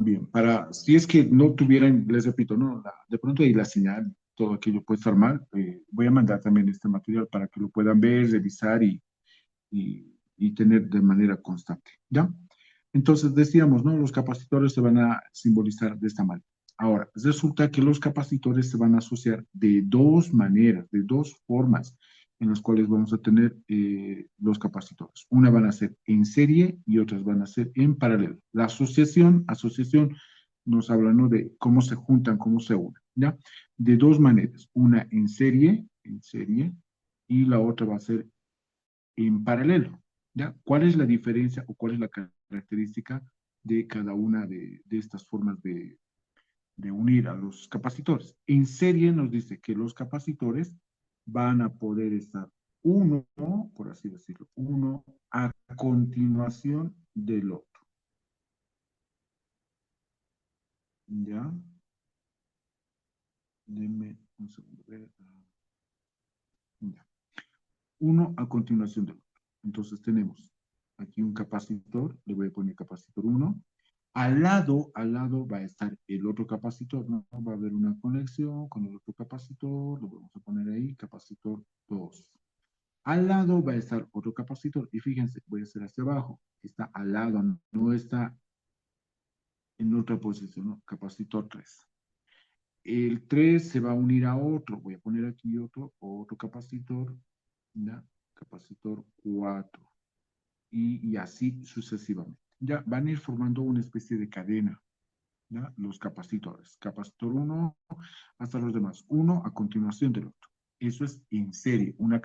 Bien, si es que no tuvieran, les repito, no, de pronto ahí la señal, todo aquello puede estar mal, voy a mandar también este material para que lo puedan ver, revisar y tener de manera constante, ¿ya? Entonces decíamos, ¿no? Los capacitores se van a simbolizar de esta manera. Ahora, resulta que los capacitores se van a asociar de dos maneras, de dos formas en las cuales vamos a tener los capacitores. Una van a ser en serie y otras van a ser en paralelo. La asociación nos habla, ¿no? De cómo se juntan, cómo se unen, ¿ya? De dos maneras. Una en serie, y la otra va a ser en paralelo, ¿ya? ¿Cuál es la diferencia o cuál es la característica de cada una de estas formas de unir a los capacitores? En serie nos dice que los capacitores van a poder estar uno, por así decirlo, uno a continuación del otro, ¿ya? Denme un segundo. Ya. Uno a continuación del otro. Entonces tenemos aquí un capacitor, le voy a poner capacitor uno. Al lado va a estar el otro capacitor, ¿no? Va a haber una conexión con el otro capacitor, lo vamos a poner ahí, capacitor 2. Al lado va a estar otro capacitor, y fíjense, voy a hacer hacia abajo, está al lado, no está en otra posición, ¿no? Capacitor 3. El 3 se va a unir a otro, voy a poner aquí otro capacitor, ¿ya? Capacitor 4. Y así sucesivamente. Ya van a ir formando una especie de cadena, ¿ya? Los capacitores. Capacitor uno hasta los demás. Uno a continuación del otro. Eso es en serie, una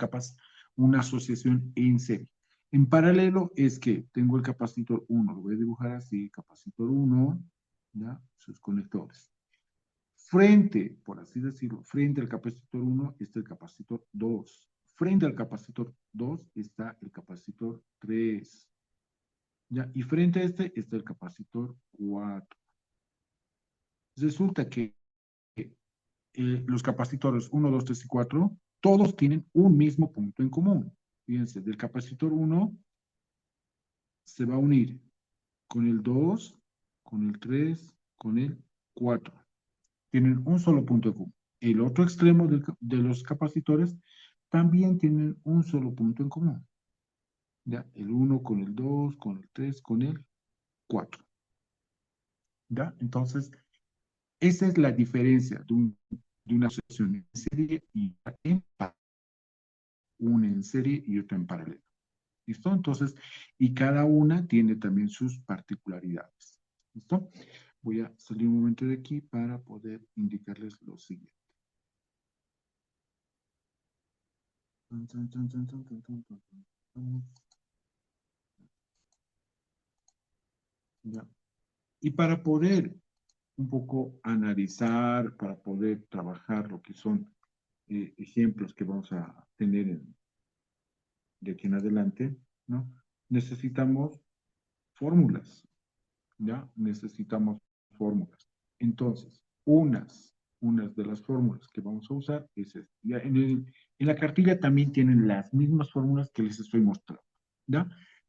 asociación en serie. En paralelo es que tengo el capacitor uno, lo voy a dibujar así, capacitor uno, ¿ya? Sus conectores. Frente, por así decirlo, frente al capacitor uno está el capacitor 2. Frente al capacitor 2 está el capacitor 3. ¿Ya? Y frente a este está el capacitor 4. Resulta que los capacitores uno, 2, 3 y 4, todos tienen un mismo punto en común. Fíjense, del capacitor uno se va a unir con el 2, con el 3, con el 4. Tienen un solo punto en común. El otro extremo de los capacitores también tienen un solo punto en común. ¿Ya? El uno con el 2, con el 3, con el 4. ¿Ya? Entonces, esa es la diferencia de una asociación en serie y en paralelo. Una en serie y otra en paralelo. ¿Listo? Entonces, y cada una tiene también sus particularidades. ¿Listo? Voy a salir un momento de aquí para poder indicarles lo siguiente. Ya. Y para poder un poco analizar, para poder trabajar lo que son ejemplos que vamos a tener de aquí en adelante, ¿no? Necesitamos fórmulas, ¿ya? Necesitamos fórmulas. Entonces, unas de las fórmulas que vamos a usar es esta. Ya en la cartilla también tienen las mismas fórmulas que les estoy mostrando, ¿ya?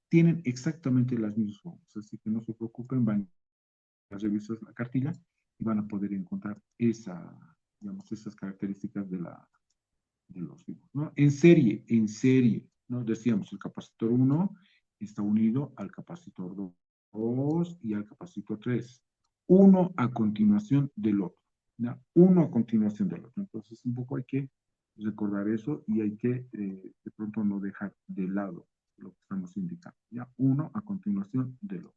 Tienen exactamente las mismas fórmulas, así que no se preocupen, van a revisar la cartilla y van a poder encontrar digamos, esas características de los vivos, ¿no? En serie, ¿no? Decíamos, el capacitor uno está unido al capacitor 2 y al capacitor 3. Uno a continuación del otro, ¿ya? Uno a continuación del otro. Entonces, un poco hay que recordar eso y hay que de pronto no dejar de lado lo que estamos indicando, ¿ya? Uno a continuación del otro.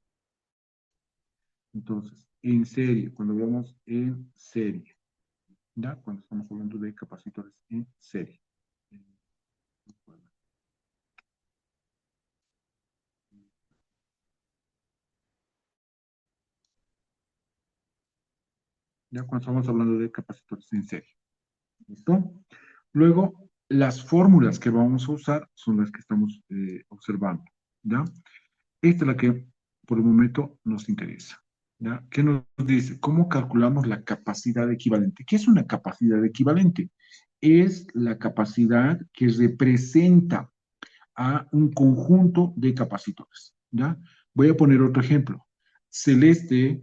Entonces, en serie, cuando hablamos en serie, ¿ya? Cuando estamos hablando de capacitores en serie. Ya cuando estamos hablando de capacitores en serie. ¿Listo? Luego, las fórmulas que vamos a usar son las que estamos observando. ¿Ya? Esta es la que por el momento nos interesa. ¿Ya? ¿Qué nos dice? ¿Cómo calculamos la capacidad equivalente? ¿Qué es una capacidad equivalente? Es la capacidad que representa a un conjunto de capacitores. ¿Ya? Voy a poner otro ejemplo. Celeste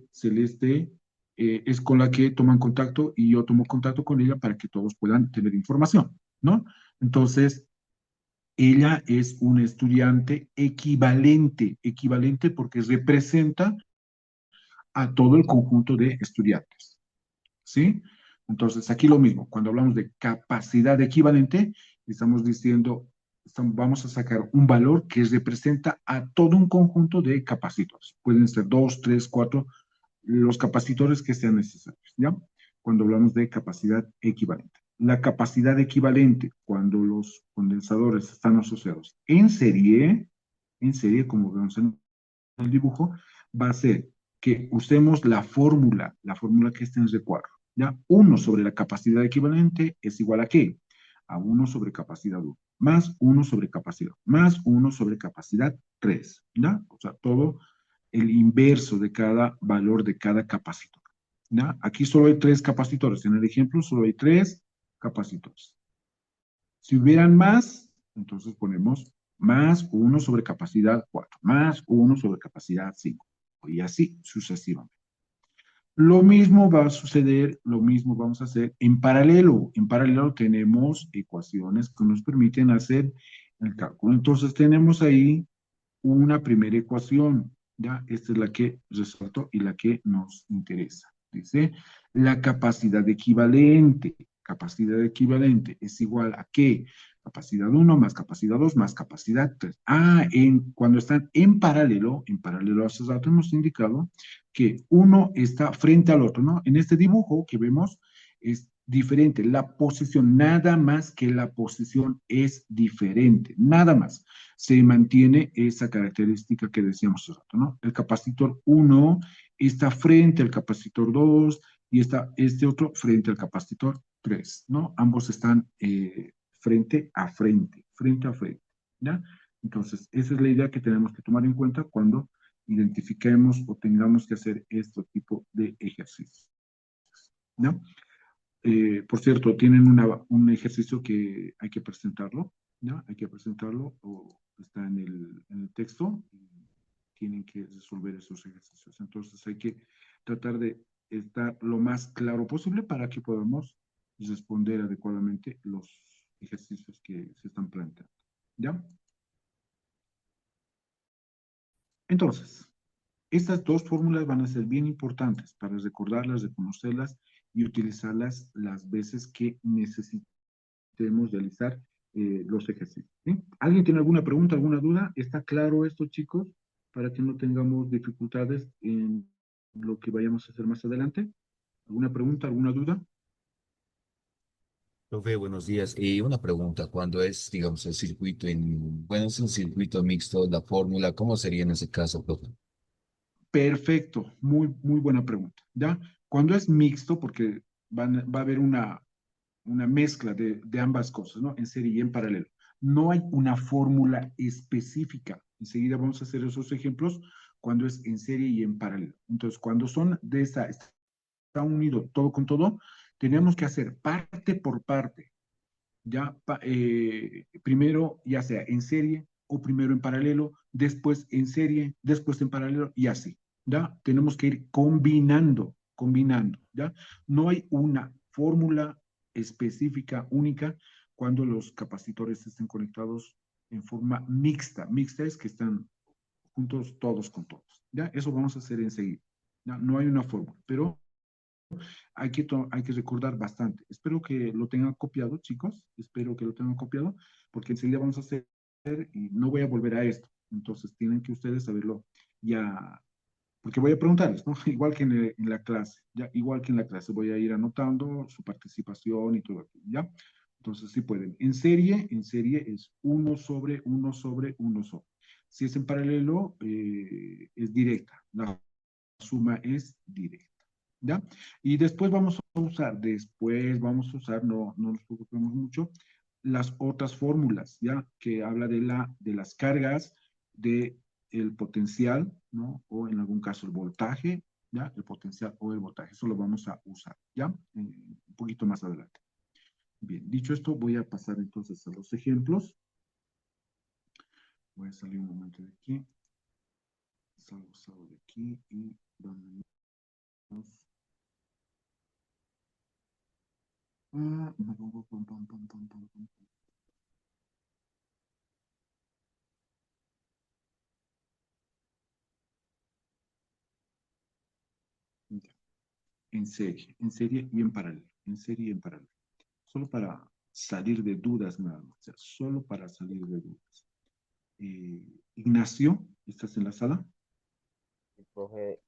es con la que toman contacto y yo tomo contacto con ella para que todos puedan tener información, ¿no? Entonces, ella es una estudiante equivalente porque representa a todo el conjunto de estudiantes, ¿sí? Entonces, aquí lo mismo, cuando hablamos de capacidad equivalente, estamos diciendo, vamos a sacar un valor que representa a todo un conjunto de capacitores. Pueden ser dos, tres, cuatro, los capacitores que sean necesarios, ¿ya? Cuando hablamos de capacidad equivalente. La capacidad equivalente, cuando los condensadores están asociados en serie, como vemos en el dibujo, va a ser que usemos la fórmula que está en recuadro. ¿Ya? 1 sobre la capacidad equivalente es igual a ¿qué? A 1 sobre capacidad 1, más 1 sobre capacidad, más 1 sobre capacidad 3. ¿Ya? O sea, todo el inverso de cada valor de cada capacitor. ¿Ya? Aquí solo hay 3 capacitores. En el ejemplo solo hay 3 capacitores. Si hubieran más, entonces ponemos más 1 sobre capacidad 4, más 1 sobre capacidad 5, y así sucesivamente. Lo mismo va a suceder, lo mismo vamos a hacer en paralelo. En paralelo tenemos ecuaciones que nos permiten hacer el cálculo. Entonces tenemos ahí una primera ecuación, ¿ya? Esta es la que resalto y la que nos interesa. Dice, la capacidad equivalente es igual a ¿qué? Capacidad 1 más capacidad 2 más capacidad 3. Cuando están en paralelo hace rato hemos indicado que uno está frente al otro, ¿no? En este dibujo que vemos es diferente, la posición, nada más que la posición es diferente, nada más se mantiene esa característica que decíamos hace rato, ¿no? El capacitor 1 está frente al capacitor 2 y está este otro frente al capacitor 3, ¿no? Ambos están frente a frente, ¿ya? Entonces, esa es la idea que tenemos que tomar en cuenta cuando identifiquemos o tengamos que hacer este tipo de ejercicios, ¿no? Por cierto, tienen un ejercicio que hay que presentarlo, ¿ya? Hay que presentarlo o está en el texto y tienen que resolver esos ejercicios. Entonces hay que tratar de estar lo más claro posible para que podamos responder adecuadamente los ejercicios que se están planteando, ¿ya? Entonces, estas dos fórmulas van a ser bien importantes para recordarlas, reconocerlas y utilizarlas las veces que necesitemos realizar los ejercicios. ¿Sí? ¿Alguien tiene alguna pregunta, alguna duda? ¿Está claro esto, chicos? Para que no tengamos dificultades en lo que vayamos a hacer más adelante. ¿Alguna pregunta, alguna duda? Profe, buenos días. Una pregunta, cuando es, digamos, el circuito bueno, es un circuito mixto, la fórmula, ¿cómo sería en ese caso, profe? Perfecto, muy buena pregunta. ¿Ya? Cuando es mixto, porque va a haber una mezcla de ambas cosas, ¿no? En serie y en paralelo. No hay una fórmula específica. Enseguida vamos a hacer esos ejemplos cuando es en serie y en paralelo. Entonces, cuando son está unido todo con todo, tenemos que hacer parte por parte, ya primero ya sea en serie o primero en paralelo, después en serie, después en paralelo y así, ¿ya? Tenemos que ir combinando, ¿ya? No hay una fórmula específica, única, cuando los capacitores estén conectados en forma mixta. Mixta es que están juntos todos con todos, ¿ya? Eso vamos a hacer enseguida, ¿ya? No hay una fórmula, pero hay que recordar bastante. Espero que lo tengan copiado, chicos. Espero que lo tengan copiado, porque enseguida vamos a hacer y no voy a volver a esto. Entonces tienen que ustedes saberlo ya, porque voy a preguntarles, ¿no? Igual que en la clase, ya, igual que en la clase, voy a ir anotando su participación y todo aquello, ¿ya? Entonces, sí pueden. En serie es uno sobre uno sobre uno sobre. Si es en paralelo, es directa. La suma es directa. ¿Ya? Y después vamos a usar, no nos preocupemos mucho, las otras fórmulas, ¿ya? Que habla de las cargas, de el potencial, ¿no? O en algún caso el voltaje, ¿ya? El potencial o el voltaje, eso lo vamos a usar, ¿ya? Un poquito más adelante. Bien, dicho esto, voy a pasar entonces a los ejemplos. Voy a salir un momento de aquí. salgo de aquí y vámonos. Ya. En serie y en paralelo, en serie y en paralelo. Solo para salir de dudas nada más, o sea, solo para salir de dudas. Ignacio, ¿estás en la sala? Profe,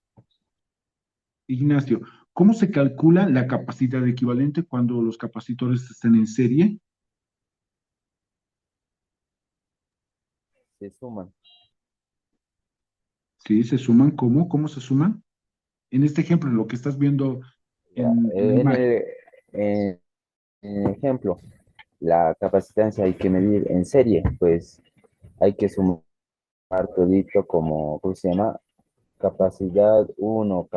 Ignacio, ¿cómo se calcula la capacidad equivalente cuando los capacitores están en serie? se suman. Sí, se suman, ¿cómo? ¿Cómo se suman? En este ejemplo, lo que estás viendo Ya, en la imagen. en el ejemplo, la capacitancia hay que medir en serie, pues hay que sumar todito como, ¿cómo se llama? Capacidad uno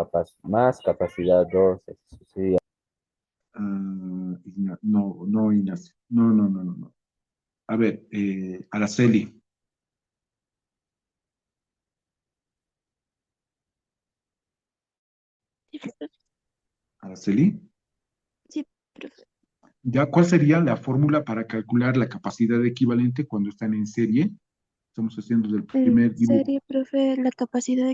más capacidad 2. Sí, No, no, Ignacio. No, no, no, no, no. A ver, Araceli. Sí, profe. Araceli. Sí, profe. ¿Ya cuál sería la fórmula para calcular la capacidad equivalente cuando están en serie? Estamos haciendo del En primer dibujo. serie, profe, la capacidad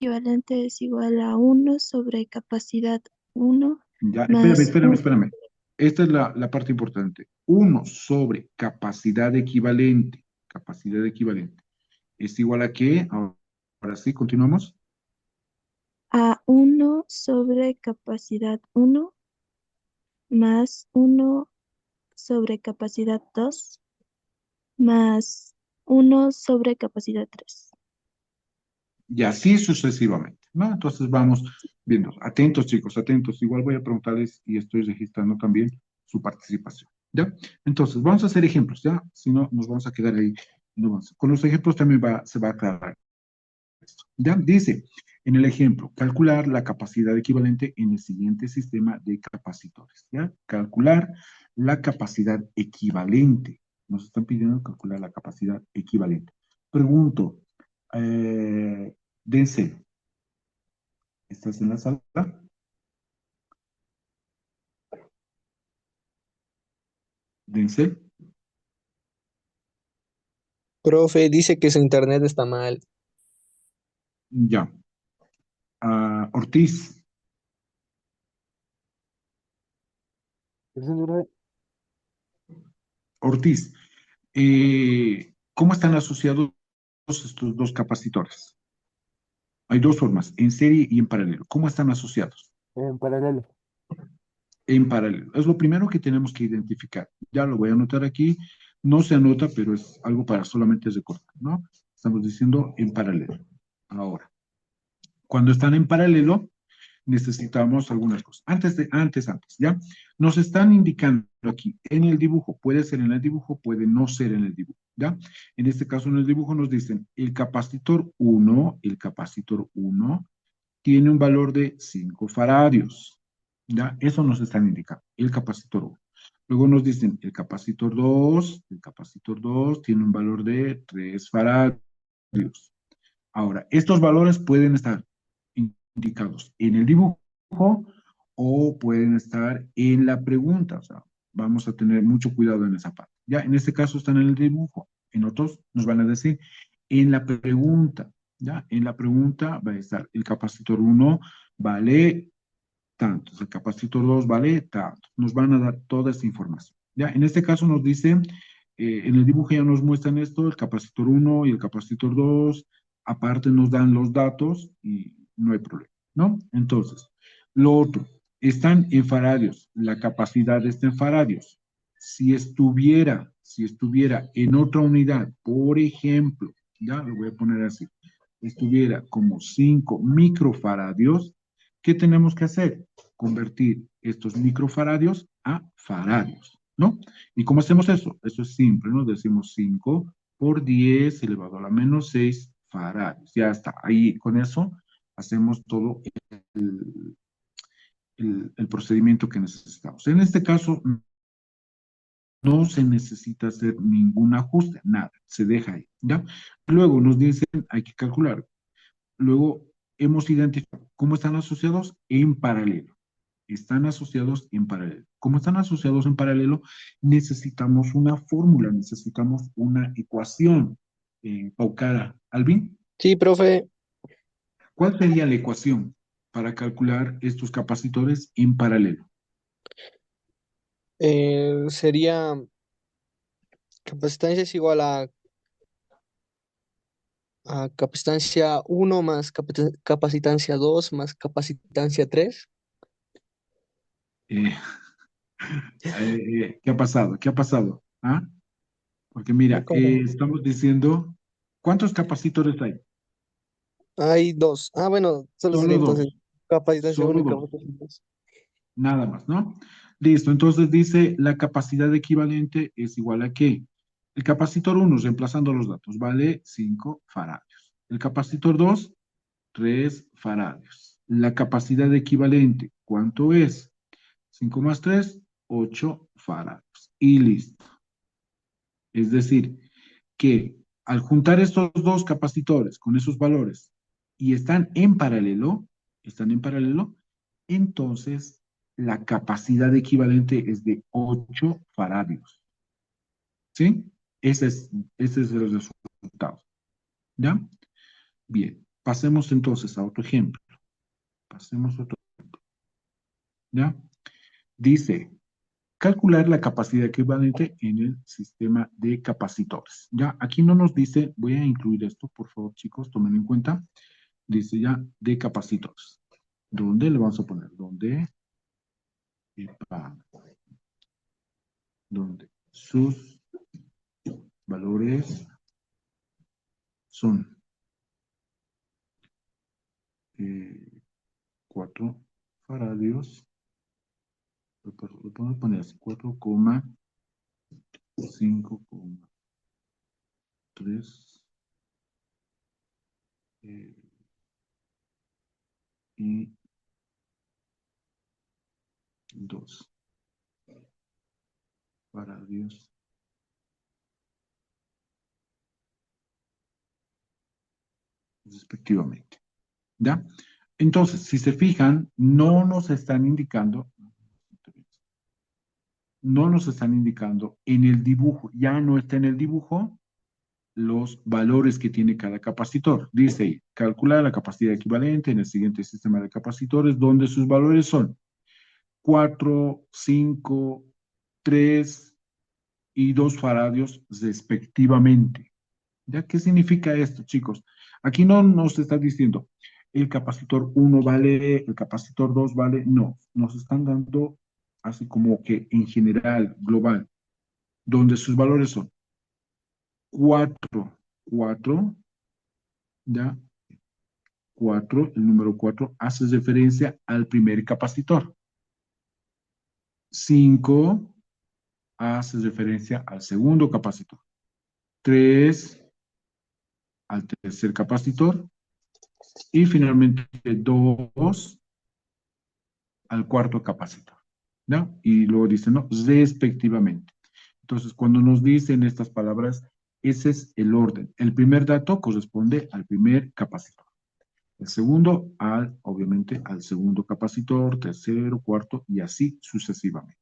equivalente es igual a 1/capacidad 1 Ya, espérame, más espérame, 1. espérame. Esta es la parte importante. 1/capacidad equivalente. Capacidad equivalente. ¿Es igual a qué? Ahora sí, continuamos. A 1/capacidad 1 más 1/capacidad 2 más 1/capacidad 3. Y así sucesivamente, ¿no? Entonces vamos viendo. Atentos, chicos, atentos. Igual voy a preguntarles y estoy registrando también su participación, ¿ya? Entonces, vamos a hacer ejemplos, ¿ya? Si no, nos vamos a quedar ahí. No vamos. Con los ejemplos también se va a aclarar esto, ¿ya? Dice, en el ejemplo, calcular la capacidad equivalente en el siguiente sistema de capacitores, ¿ya? Calcular la capacidad equivalente. Nos están pidiendo calcular la capacidad equivalente. Pregunto, Dense, ¿estás en la sala? Dense, Profe, dice que su internet está mal. ya. Ortiz, Ortiz, ¿cómo están asociados estos dos capacitores? Hay dos formas, en serie y en paralelo. ¿Cómo están asociados? en paralelo. En paralelo. Es lo primero que tenemos que identificar. Ya lo voy a anotar aquí. No se anota, pero es algo para solamente recordar, ¿no? Estamos diciendo en paralelo. Ahora, cuando están en paralelo, necesitamos algunas cosas. Antes, ¿ya? Nos están indicando aquí en el dibujo, puede ser en el dibujo, puede no ser en el dibujo, ¿ya? En este caso, en el dibujo nos dicen, el capacitor 1 tiene un valor de 5 faradios, ¿ya? Eso nos están indicando, el capacitor 1. Luego nos dicen, el capacitor 2 tiene un valor de 3 faradios. Ahora, estos valores pueden estar indicados en el dibujo o pueden estar en la pregunta. O sea, vamos a tener mucho cuidado en esa parte. Ya, en este caso están en el dibujo. En otros nos van a decir en la pregunta. Ya, en la pregunta va a estar el capacitor 1 vale tanto, el capacitor 2 vale tanto. Nos van a dar toda esta información. Ya, en este caso nos dice, en el dibujo ya nos muestran esto, el capacitor 1 y el capacitor 2, aparte nos dan los datos y no hay problema, ¿no? Entonces, lo otro, están en faradios, la capacidad está en faradios. Si estuviera en otra unidad, por ejemplo, ya lo voy a poner así, estuviera como 5 microfaradios, ¿qué tenemos que hacer? Convertir estos microfaradios a faradios, ¿no? ¿Y cómo hacemos eso? Eso es simple, ¿no? Decimos 5 por 10 elevado a la menos 6 faradios. Ya está. Ahí con eso hacemos todo el, el procedimiento que necesitamos. En este caso, no se necesita hacer ningún ajuste, nada, se deja ahí, ¿ya? Luego nos dicen, hay que calcular Luego hemos identificado cómo están asociados en paralelo. Están asociados en paralelo. Como están asociados en paralelo, necesitamos una fórmula, necesitamos una ecuación. Paucara, Alvin, Sí, profe, ¿cuál sería la ecuación para calcular estos capacitores en paralelo? sería capacitancia es igual a capacitancia uno más capacitancia 2 más capacitancia 3. Eh, ¿Qué ha pasado? ¿Qué ha pasado? ¿Ah? Porque mira, ¿Cómo? estamos diciendo, ¿cuántos capacitores hay? Hay dos. Ah, bueno, solo sería Solo entonces dos, capacitancia uno solo y dos. capacitancia 2. Nada más, ¿no? Listo, entonces dice la capacidad equivalente es igual a qué. El capacitor uno reemplazando los datos, vale 5 faradios. El capacitor 2 3 faradios. La capacidad equivalente, ¿cuánto es? 5 más 3 8 faradios. Y listo. Es decir, que al juntar estos dos capacitores con esos valores y están en paralelo, entonces la capacidad equivalente es de 8 faradios. ¿Sí? Ese es, ese es el resultado. ¿Ya? Bien. Pasemos entonces a otro ejemplo. Pasemos a otro. ¿Ya? Dice, calcular la capacidad equivalente en el sistema de capacitores. Ya, aquí no nos dice, voy a incluir esto, por favor, chicos, tomen en cuenta. Dice ya de capacitores. ¿Dónde le vamos a poner? ¿Dónde? Epa, ¿dónde? Sus valores son 4 faradios. Lo podemos poner así, 4,5,3 y 2 faradios respectivamente. ¿Ya? Entonces, si se fijan, no nos están indicando en el dibujo, ya no está en el dibujo los valores que tiene cada capacitor. Dice, calcular la capacidad equivalente en el siguiente sistema de capacitores, donde sus valores son 4, 5, 3 y 2 faradios respectivamente. ¿Ya qué significa esto, chicos? Aquí no nos está diciendo el capacitor uno vale, el capacitor 2 vale, no, nos están dando así como que en general, global, donde sus valores son 4, 4, ¿ya? 4, el número 4 hace referencia al primer capacitor. 5 hace referencia al segundo capacitor. 3 al tercer capacitor. Y finalmente 2 al cuarto capacitor. ¿No? Y luego dice, ¿no? Respectivamente. Entonces, cuando nos dicen estas palabras, ese es el orden. El primer dato corresponde al primer capacitor. El segundo, obviamente, al segundo capacitor, tercero, cuarto, y así sucesivamente.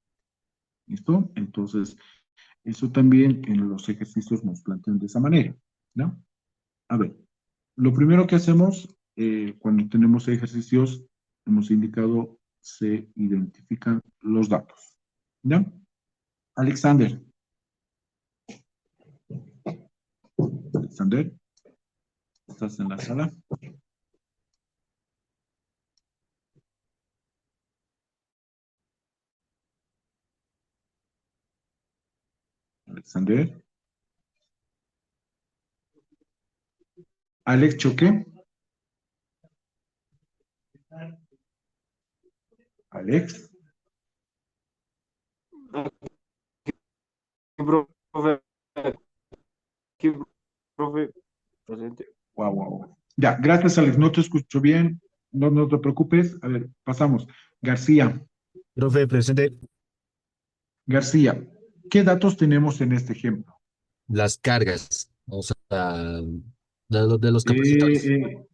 ¿Listo? Entonces, eso también en los ejercicios nos plantean de esa manera, ¿no? A ver, lo primero que hacemos cuando tenemos ejercicios, hemos indicado, se identifican los datos, ¿ya? Alexander, Alexander, ¿estás en la sala? Alexander, Alex Choque, Alex, Aquí, profe, aquí, profe, presente. wow, wow. Ya, gracias Alex, no te escucho bien, no, no te preocupes, a ver, pasamos. García, Profe, presente García, ¿qué datos tenemos en este ejemplo? las cargas, o sea, de los Eh, capacitores. eh,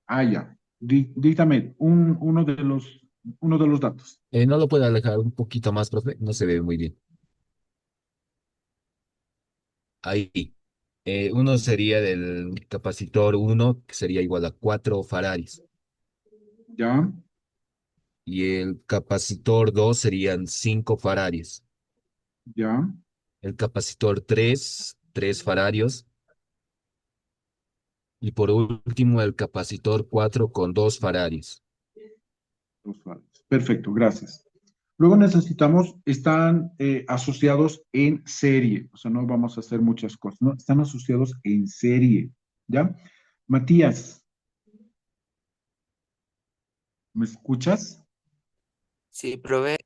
Ah, ya. Dígame uno de los datos. ¿No lo puede alejar un poquito más, profe? No se ve muy bien. Ahí. Uno sería del capacitor uno que sería igual a 4 farads. ¿Ya? Y el capacitor 2 serían 5 farads. ¿Ya? El capacitor 3 3 faradios. Y por último, el capacitor 4 con 2 faradios. Dos farads. Perfecto, gracias. Luego necesitamos, están asociados en serie, o sea, no vamos a hacer muchas cosas, ¿no? Están asociados en serie, ¿ya? Matías, ¿me escuchas? Sí, profe.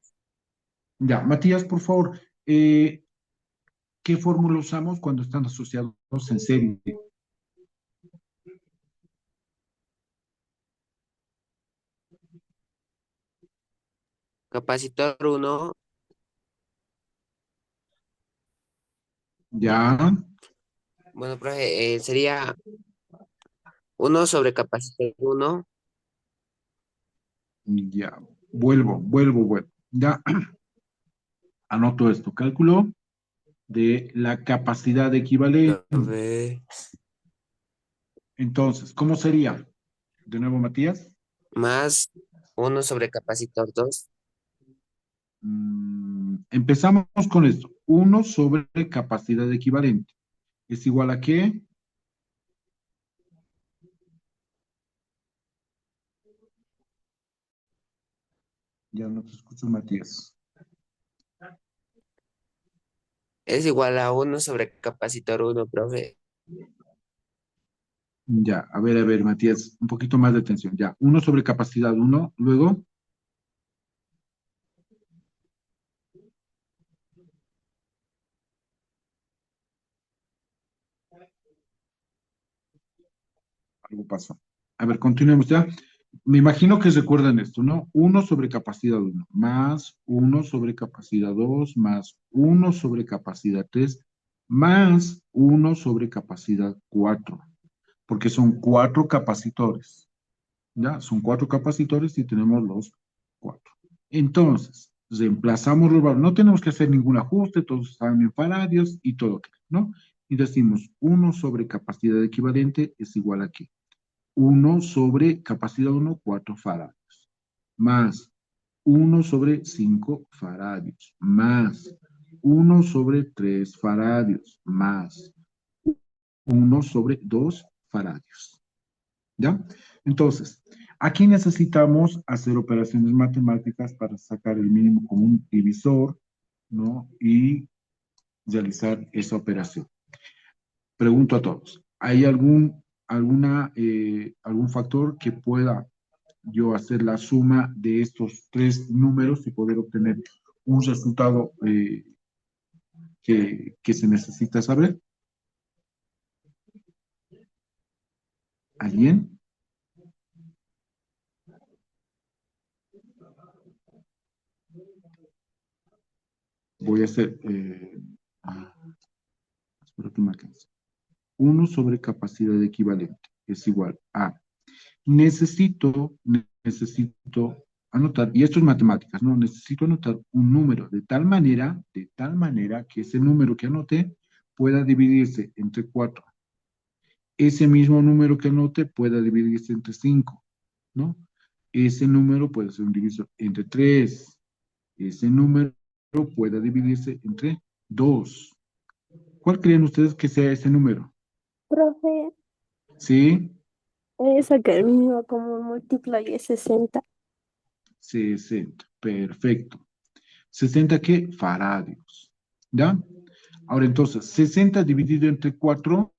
Ya, Matías, por favor, ¿qué fórmula usamos cuando están asociados en serie? Capacitor uno, Ya, bueno, profe, sería uno sobre capacitor uno, ya, vuelvo. Ya, anoto esto, cálculo de la capacidad equivalente. profe, Entonces, ¿cómo sería? De nuevo, Matías. más uno sobre capacitor 2, Empezamos con esto. Uno sobre capacidad equivalente. ¿Es igual a qué? Ya no te escucho, Matías. es igual a uno sobre capacitor uno, profe. Ya, a ver, Matías, un poquito más de atención. Ya, uno sobre capacidad uno, luego, algo pasó. A ver, continuemos ya. Me imagino que recuerdan esto, ¿no? Uno sobre capacidad uno, más uno sobre capacidad 2, más uno sobre capacidad 3, más uno sobre capacidad 4, porque son cuatro capacitores. ¿Ya? Son cuatro capacitores y tenemos los cuatro. Entonces, reemplazamos los valores. No tenemos que hacer ningún ajuste, todos están en faradios y todo, ¿no? Y decimos, uno sobre capacidad equivalente es igual a ¿qué? Uno sobre capacidad uno 4 faradios, más uno sobre 5 faradios, más uno sobre 3 faradios, más uno sobre 2 faradios. ¿Ya? Entonces, aquí necesitamos hacer operaciones matemáticas para sacar el mínimo común divisor, ¿no? Y realizar esa operación. Pregunto a todos, ¿hay algún factor que pueda yo hacer la suma de estos tres números y poder obtener un resultado que se necesita saber? ¿Alguien? Voy a hacer, espero que me alcance. 1 sobre capacidad equivalente es igual a, necesito anotar, y esto es matemáticas, ¿no? Necesito anotar un número de tal manera que ese número que anoté pueda dividirse entre 4. Ese mismo número que anoté pueda dividirse entre 5, ¿no? Ese número puede ser un divisor entre 3. Ese número puede dividirse entre 2. ¿Cuál creen ustedes que sea ese número? Profe, ¿Sí? saca el mínimo como múltiplo y es 60. 60. Perfecto. 60 ¿qué? Faradios. ¿Ya? Ahora entonces, 60 dividido entre 4,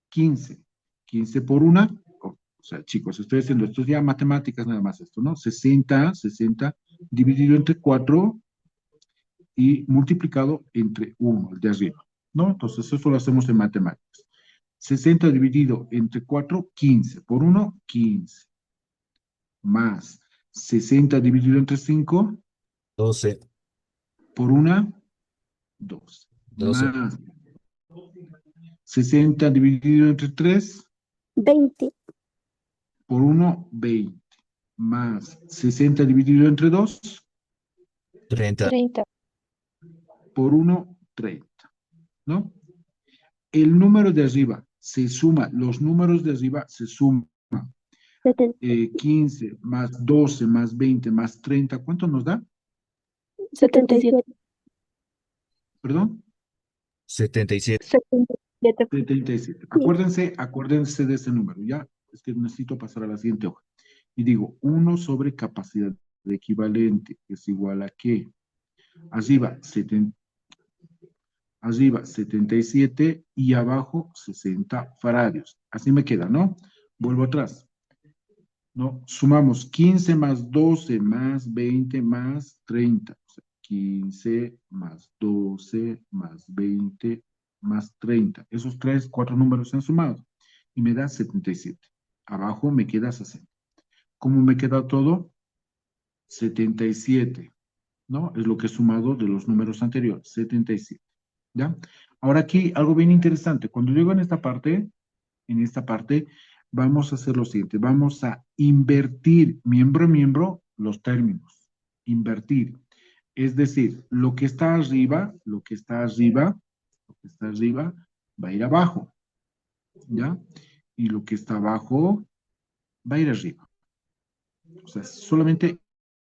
15. 15 por una. O sea, chicos, estoy haciendo esto ya matemáticas nada más esto, ¿no? 60 dividido entre 4 y multiplicado entre 1, el de arriba, ¿no? Entonces, eso lo hacemos en matemáticas. 60 dividido entre 4, 15. Por 1, 15. Más 60 dividido entre 5, 12, por una, 2. 12, Más 60 dividido entre 3, 20. Por 1, 20. Más 60 dividido entre 2, 30. 30. por 1, 30. ¿No? El número de arriba se suma, los números de arriba se suman. 70. 15 más 12 más 20 más 30, ¿cuánto nos da? 77. ¿Perdón? 77. 77. 77. Sí. Acuérdense de ese número, ¿ya? Es que necesito pasar a la siguiente hoja. Y digo, 1 sobre capacidad de equivalente es igual a ¿qué? Arriba, 77 y abajo 60 faradios. Así me queda, ¿no? Vuelvo atrás. ¿No? Sumamos 15 más 12 más 20 más 30. O sea, 15 más 12 más 20 más 30. Esos 4 números se han sumado y me da 77. Abajo me queda 60. ¿Cómo me queda todo? 77, ¿no? Es lo que he sumado de los números anteriores, 77. ¿Ya? Ahora aquí algo bien interesante. Cuando llego en esta parte, vamos a hacer lo siguiente. Vamos a invertir miembro a miembro los términos. Invertir. Es decir, lo que está arriba, va a ir abajo. ¿Ya? Y lo que está abajo va a ir arriba. O sea, solamente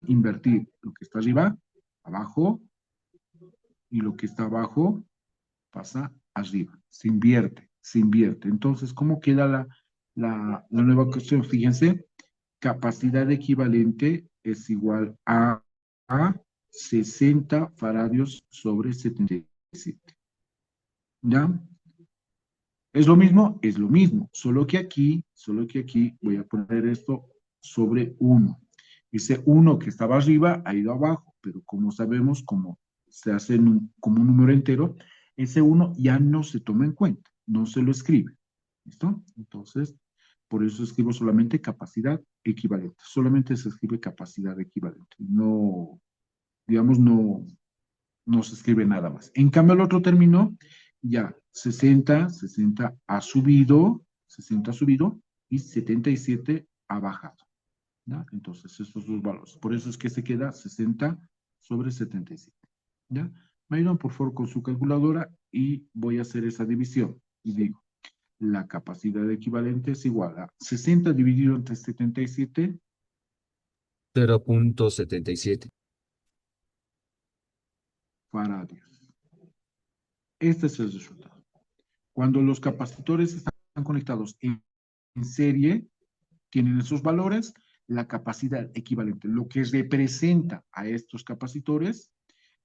invertir lo que está arriba, abajo, y lo que está abajo pasa arriba. Se invierte, se invierte. Entonces, ¿cómo queda la nueva cuestión? Fíjense, capacidad equivalente es igual a 60 faradios sobre 77. ¿Ya? ¿Es lo mismo? Es lo mismo, solo que aquí voy a poner esto sobre 1. Ese 1 que estaba arriba ha ido abajo, pero como sabemos, como se hace como un número entero, ese 1 ya no se toma en cuenta, no se lo escribe. ¿Listo? Entonces, por eso escribo solamente capacidad equivalente. Solamente se escribe capacidad equivalente. No, digamos, no se escribe nada más. En cambio, el otro término, ya 60 ha subido, 60 ha subido y 77 ha bajado. ¿Ya? Entonces, estos dos valores. Por eso es que se queda 60 sobre 77. ¿Ya? Me ayudan por favor con su calculadora y voy a hacer esa división. Y digo, la capacidad equivalente es igual a 60 dividido entre 77 0.77. faradios. Este es el resultado. Cuando los capacitores están conectados en serie, tienen esos valores, la capacidad equivalente. Lo que representa a estos capacitores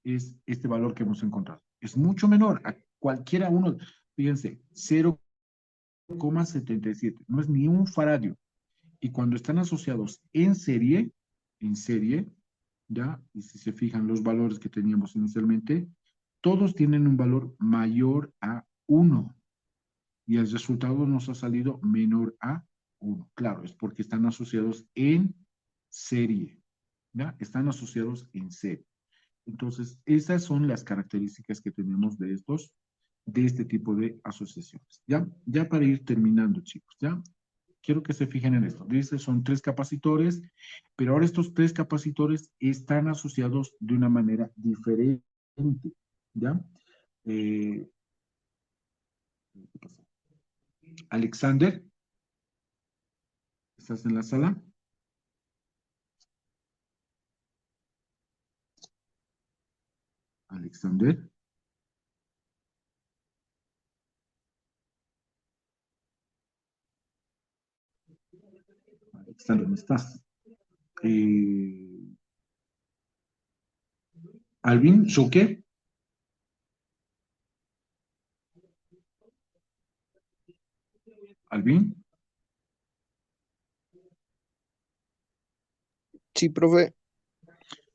es este valor que hemos encontrado. Es mucho menor a cualquiera uno. Fíjense, 0,77. No es ni un faradio. Y cuando están asociados en serie, ¿ya? Y si se fijan los valores que teníamos inicialmente, todos tienen un valor mayor a 1 y el resultado nos ha salido menor a 1. Claro, es porque están asociados en serie, ¿ya? Están asociados en serie. Entonces, esas son las características que tenemos de este tipo de asociaciones, ¿ya? Ya para ir terminando, chicos, ¿ya? Quiero que se fijen en esto. Dice, son 3 capacitores, pero ahora estos 3 capacitores están asociados de una manera diferente, ¿ya? ¿Qué pasó? Alexander, ¿estás en la sala? Alexander. Alexander, ¿no estás? Alvin, ¿Shoque? Alvin, Sí, profe,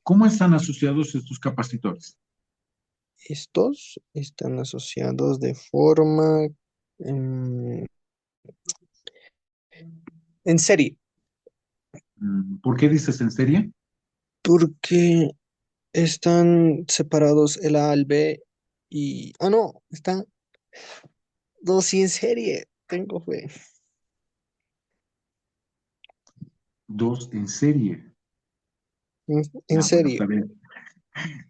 ¿cómo están asociados estos capacitores? estos están asociados de forma em, en serie, ¿Por qué dices en serie? porque están separados el A al B y... Ah, no, están dos y en serie. Tengo fe. 2 en serie. En Ah, bueno, está serio. bien.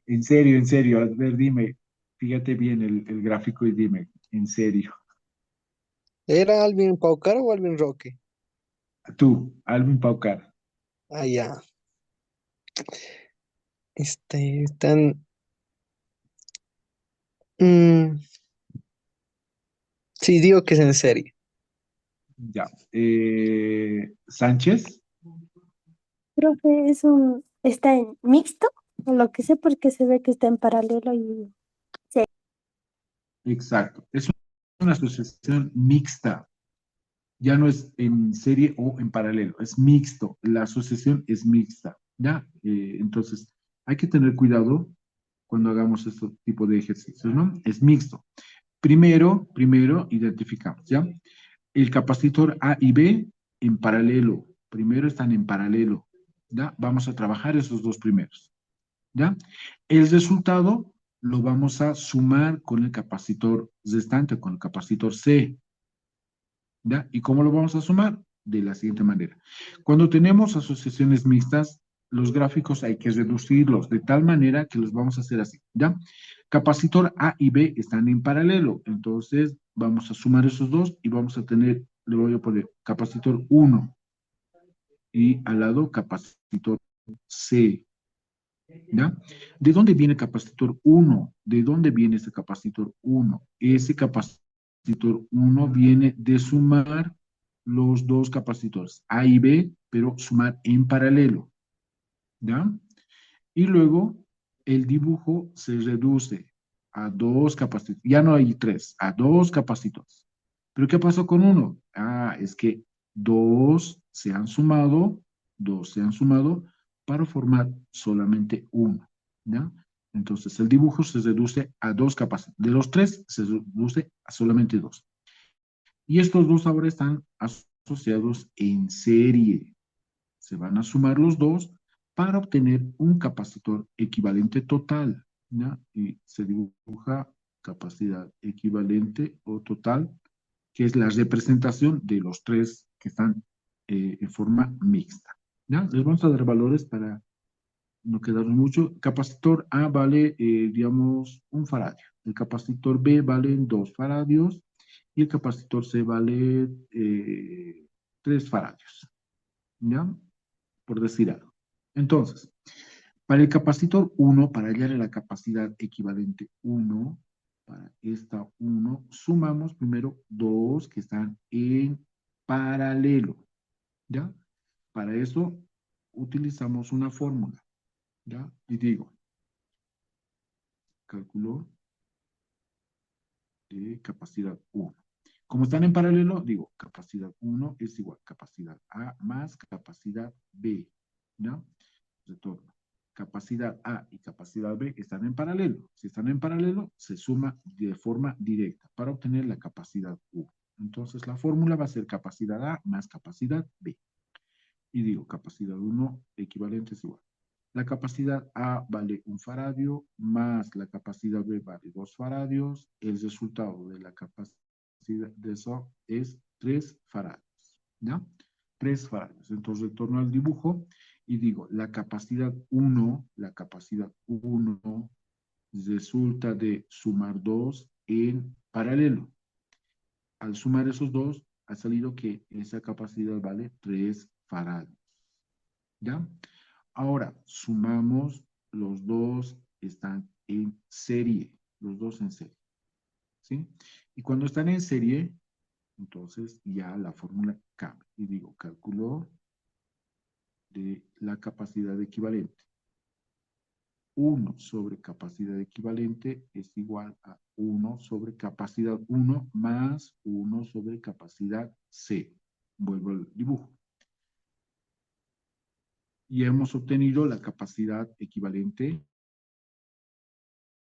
En serio. A ver, dime, fíjate bien el gráfico y dime, en serio. ¿Era Alvin Paucar o Alvin Roque? Tú, Alvin Paucar. Ah, ya. Están. mm, sí, digo que es en serie. Ya. Sánchez. Profe, está en mixto, o lo que sé, porque se ve que está en paralelo y sí. Exacto. Es una asociación mixta. Ya no es en serie o en paralelo, es mixto. La asociación es mixta. ¿Ya? Entonces, hay que tener cuidado cuando hagamos este tipo de ejercicios, ¿no? Es mixto. Primero identificamos, ¿ya? El capacitor A y B en paralelo. Primero están en paralelo, ¿ya? Vamos a trabajar esos dos primeros, ¿ya? El resultado lo vamos a sumar con el capacitor restante, con el capacitor C, ¿ya? ¿Y cómo lo vamos a sumar? De la siguiente manera. Cuando tenemos asociaciones mixtas, los gráficos hay que reducirlos de tal manera que los vamos a hacer así, ¿ya? Capacitor A y B están en paralelo, entonces vamos a sumar esos dos y vamos a tener, le voy a poner capacitor 1 y al lado capacitor C, ¿ya? ¿De dónde viene el capacitor 1? ¿De dónde viene ese capacitor 1? Ese capacitor 1 viene de sumar los dos capacitores, A y B, pero sumar en paralelo, ¿ya? Y luego el dibujo se reduce a dos capacitores, ya no hay tres, a dos capacitores. ¿Pero qué pasó con uno? Ah, es que dos se han sumado, dos se han sumado para formar solamente uno, ¿ya? Entonces el dibujo se reduce a dos capacitores. De los tres se reduce a solamente dos. Y estos dos ahora están asociados en serie. Se van a sumar los dos para obtener un capacitor equivalente total, ¿ya? Y se dibuja capacidad equivalente o total, que es la representación de los tres que están en forma mixta, ¿ya? Les vamos a dar valores para no quedarnos mucho. Capacitor A vale, digamos, 1 faradio. El capacitor B vale 2 faradios y el capacitor C vale 3 faradios, ¿ya? Por decir algo. Entonces, para el capacitor 1, para hallar la capacidad equivalente 1, para esta 1, sumamos primero dos que están en paralelo, ¿ya? Para eso utilizamos una fórmula, ¿ya? Y digo, cálculo de capacidad 1. Como están en paralelo, digo, capacidad 1 es igual a capacidad A más capacidad B, ¿ya? Retorno. Capacidad A y capacidad B están en paralelo. Si están en paralelo, se suma de forma directa para obtener la capacidad U. Entonces, la fórmula va a ser capacidad A más capacidad B. Y digo, capacidad 1 equivalente es igual. La capacidad A vale 1 faradio más la capacidad B vale 2 faradios. El resultado de la capacidad de eso es 3 faradios, ¿ya? 3 faradios. Entonces retorno al dibujo y digo, la capacidad 1 resulta de sumar 2 en paralelo. Al sumar esos dos, ha salido que esa capacidad vale 3 faradios, ¿ya? Ahora, sumamos los dos, están en serie, los dos en serie, ¿sí? Y cuando están en serie, entonces ya la fórmula cambia. Y digo, cálculo de la capacidad equivalente. 1 sobre capacidad equivalente es igual a 1 sobre capacidad 1 más 1 sobre capacidad C. Vuelvo al dibujo. Y hemos obtenido la capacidad equivalente,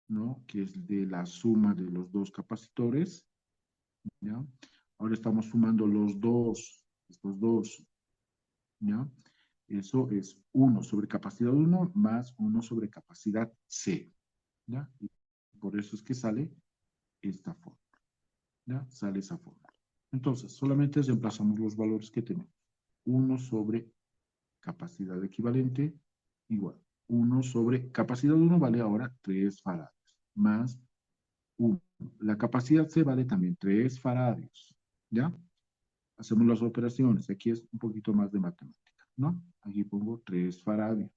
¿no? Que es de la suma de los dos capacitores, ¿ya? Ahora estamos sumando los dos, estos dos, ¿ya? Eso es 1 sobre capacidad 1 más 1 sobre capacidad C, ¿ya? Y por eso es que sale esta fórmula, ¿ya? Sale esa fórmula. Entonces, solamente reemplazamos los valores que tenemos. 1 sobre capacidad equivalente igual 1 sobre, capacidad 1 vale ahora 3 faradios, más 1. La capacidad C vale también 3 faradios, ¿ya? Hacemos las operaciones, aquí es un poquito más de matemática, ¿no? Aquí pongo 3 faradios.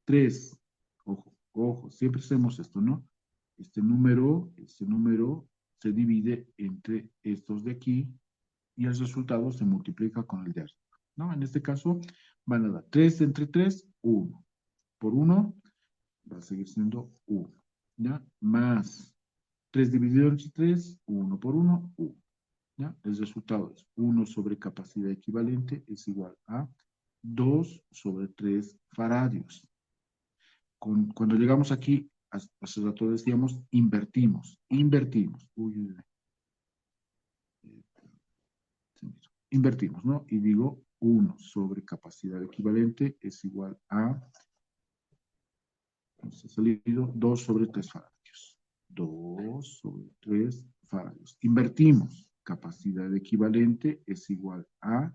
3, ojo, ojo, siempre hacemos esto, ¿no? Este número se divide entre estos de aquí y el resultado se multiplica con el de arriba, ¿no? En este caso van a dar 3 entre 3, 1. Por 1 va a seguir siendo 1, ¿ya? Más 3 dividido entre 3, 1 por 1, 1, ¿ya? El resultado es 1 sobre capacidad equivalente es igual a 2 sobre 3 faradios. Cuando llegamos aquí, hace rato decíamos, invertimos. Uy, uy, uy. Invertimos, ¿no? Y digo 1 sobre capacidad equivalente es igual a, nos ha salido 2 sobre 3 faradios. 2 sobre 3 faradios. Invertimos. Capacidad equivalente es igual a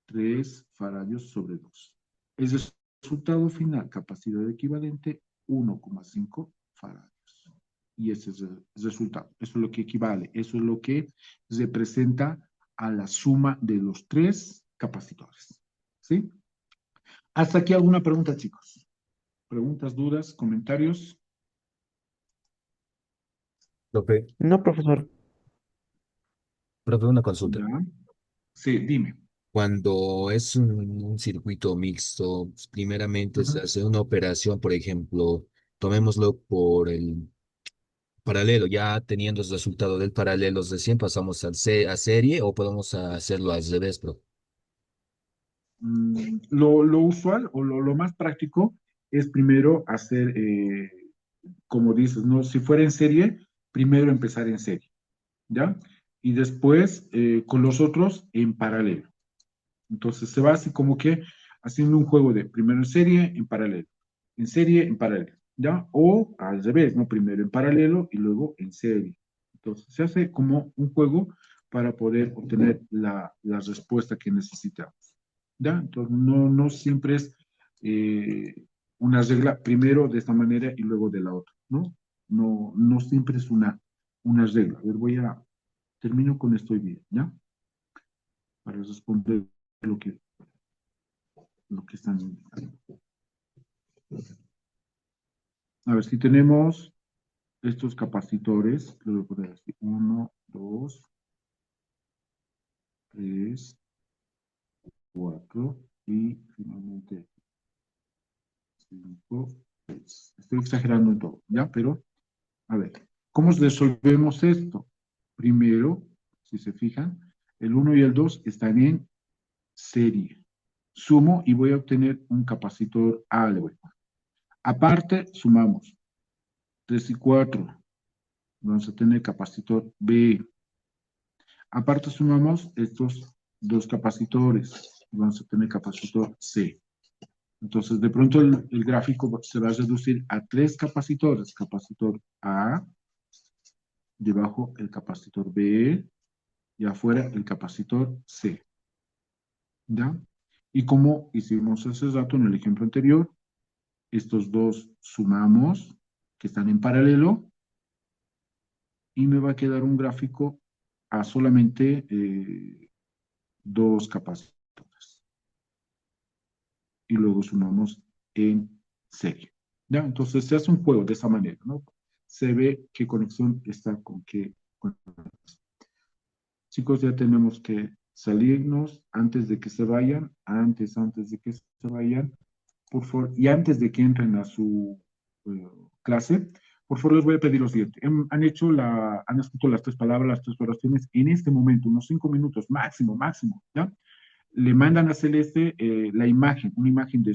3 faradios sobre 2. El resultado final, capacidad equivalente, 1,5 faradios. Y ese es el resultado. Eso es lo que equivale. Eso es lo que representa a la suma de los 3 capacitores. ¿Sí? Hasta aquí alguna pregunta, chicos. ¿Preguntas, dudas, comentarios? Profe, No, profesor. profe, una consulta. ¿Ya? Sí, dime. Cuando es un circuito mixto, pues, primeramente se Ujú. hace una operación, por ejemplo, tomémoslo por el paralelo, ya teniendo el resultado del paralelo recién pasamos a serie o podemos hacerlo al revés, profe. Lo usual o lo más práctico es primero hacer, como dices, ¿no? Si fuera en serie, primero empezar en serie, ¿ya? Y después con los otros en paralelo. Entonces se va así como que haciendo un juego de primero en serie, en paralelo, ¿ya? O al revés, ¿no? Primero en paralelo y luego en serie. Entonces se hace como un juego para poder obtener la respuesta que necesitamos, ¿ya? Entonces no siempre es una regla primero de esta manera y luego de la otra, ¿no? No siempre es una regla. A ver, termino con esto hoy día, ¿ya? Para responder lo que están indicando. A ver, si tenemos estos capacitores, lo voy a poner así, 1, 2, 3, 4 y finalmente 5, 6. Estoy exagerando en todo, ¿ya? Pero, a ver, ¿cómo resolvemos esto? Primero, si se fijan, el 1 y el 2 están en serie. Sumo y voy a obtener un capacitor A. Aparte, sumamos 3 y 4. Vamos a tener capacitor B. Aparte sumamos estos dos capacitores. Vamos a tener capacitor C. Entonces, de pronto el gráfico se va a reducir a 3 capacitores. Capacitor A, debajo el capacitor B y afuera el capacitor C. ¿Ya? Y como hicimos ese dato en el ejemplo anterior, estos dos sumamos, que están en paralelo, y me va a quedar un gráfico a solamente 2 capacitores. Y luego sumamos en serie. ¿Ya? Entonces se hace un juego de esa manera, ¿no? Se ve qué conexión está con qué conexión. Chicos, ya tenemos que salirnos antes de que se vayan, antes de que se vayan, por favor, y antes de que entren a su clase, por favor les voy a pedir lo siguiente. Han escrito las 3 palabras, las 3 oraciones en este momento, unos 5 minutos máximo, ¿ya? Le mandan a Celeste la imagen, una imagen de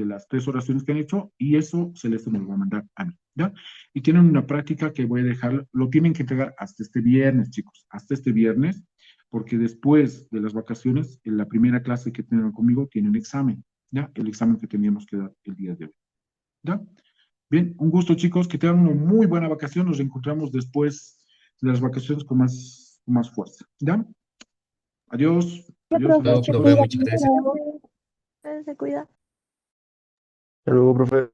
las 3 oraciones que han hecho, y eso Celeste me lo va a mandar a mí, ¿ya? Y tienen una práctica que voy a dejar, lo tienen que entregar hasta este viernes, chicos, hasta este viernes, porque después de las vacaciones, en la primera clase que tengan conmigo, tienen examen, ¿ya? El examen que teníamos que dar el día de hoy, ¿ya? Bien, un gusto, chicos, que tengan una muy buena vacación, nos reencontramos después de las vacaciones con más fuerza, ¿ya? Adiós. Ya, Adiós. profe, No, se profe, cuida muchas gracias. mucho. Se cuida. Hasta luego, profe.